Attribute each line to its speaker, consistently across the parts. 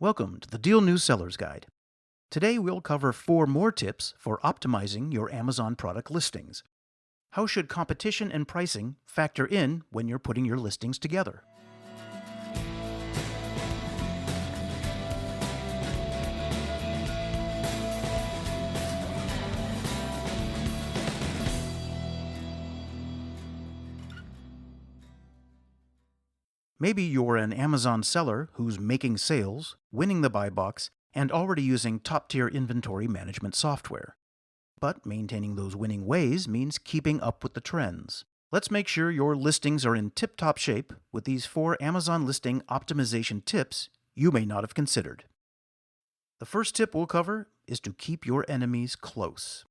Speaker 1: Welcome to the Deal News Seller's Guide. Today we'll cover 4 more tips for optimizing your Amazon product listings. How should competition and pricing factor in when you're putting your listings together? Maybe you're an Amazon seller who's making sales, winning the buy box, and already using top-tier inventory management software. But maintaining those winning ways means keeping up with the trends. Let's make sure your listings are in tip-top shape with these 4 Amazon listing optimization tips you may not have considered. The first tip we'll cover is to keep your enemies close.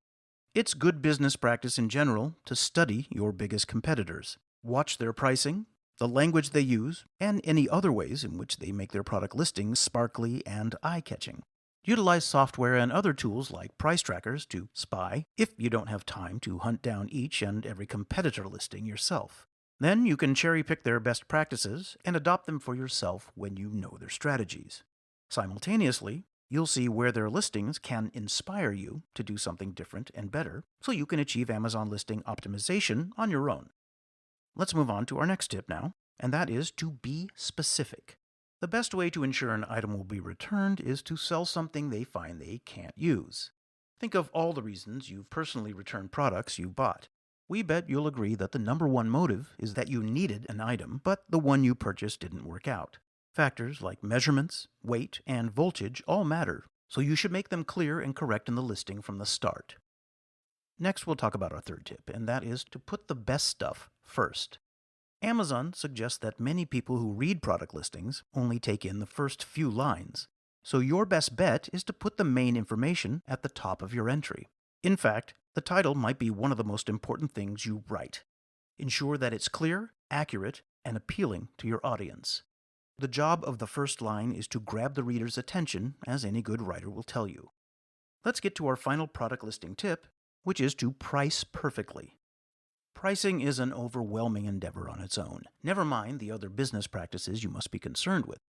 Speaker 1: It's good business practice in general to study your biggest competitors. Watch their pricing, the language they use, and any other ways in which they make their product listings sparkly and eye-catching. Utilize software and other tools like price trackers to spy if you don't have time to hunt down each and every competitor listing yourself. Then you can cherry-pick their best practices and adopt them for yourself when you know their strategies. Simultaneously, you'll see where their listings can inspire you to do something different and better so you can achieve Amazon listing optimization on your own. Let's move on to our next tip now, and that is to be specific. The best way to ensure an item will be returned is to sell something they find they can't use. Think of all the reasons you've personally returned products you bought. We bet you'll agree that the number one motive is that you needed an item, but the one you purchased didn't work out. Factors like measurements, weight, and voltage all matter, so you should make them clear and correct in the listing from the start. Next, we'll talk about our third tip, and that is to put the best stuff first. Amazon suggests that many people who read product listings only take in the first few lines, so your best bet is to put the main information at the top of your entry. In fact, the title might be one of the most important things you write. Ensure that it's clear, accurate, and appealing to your audience. The job of the first line is to grab the reader's attention, as any good writer will tell you. Let's get to our final product listing tip, which is to price perfectly. Pricing is an overwhelming endeavor on its own, never mind the other business practices you must be concerned with.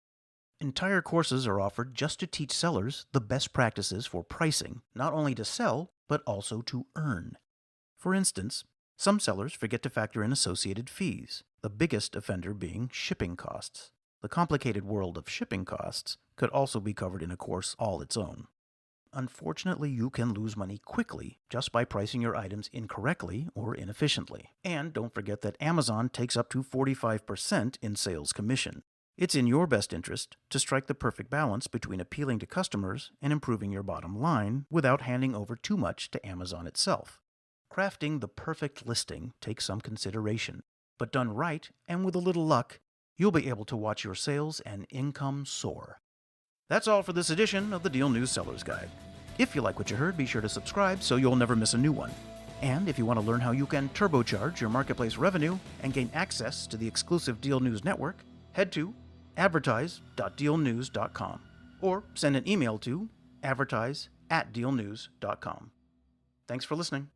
Speaker 1: Entire courses are offered just to teach sellers the best practices for pricing, not only to sell, but also to earn. For instance, some sellers forget to factor in associated fees, the biggest offender being shipping costs. The complicated world of shipping costs could also be covered in a course all its own. Unfortunately, you can lose money quickly just by pricing your items incorrectly or inefficiently. And don't forget that Amazon takes up to 45% in sales commission. It's in your best interest to strike the perfect balance between appealing to customers and improving your bottom line without handing over too much to Amazon itself. Crafting the perfect listing takes some consideration, but done right and with a little luck, you'll be able to watch your sales and income soar. That's all for this edition of the Deal News Seller's Guide. If you like what you heard, be sure to subscribe so you'll never miss a new one. And if you want to learn how you can turbocharge your marketplace revenue and gain access to the exclusive Deal News Network, head to advertise.dealnews.com or send an email to advertise@dealnews.com. Thanks for listening.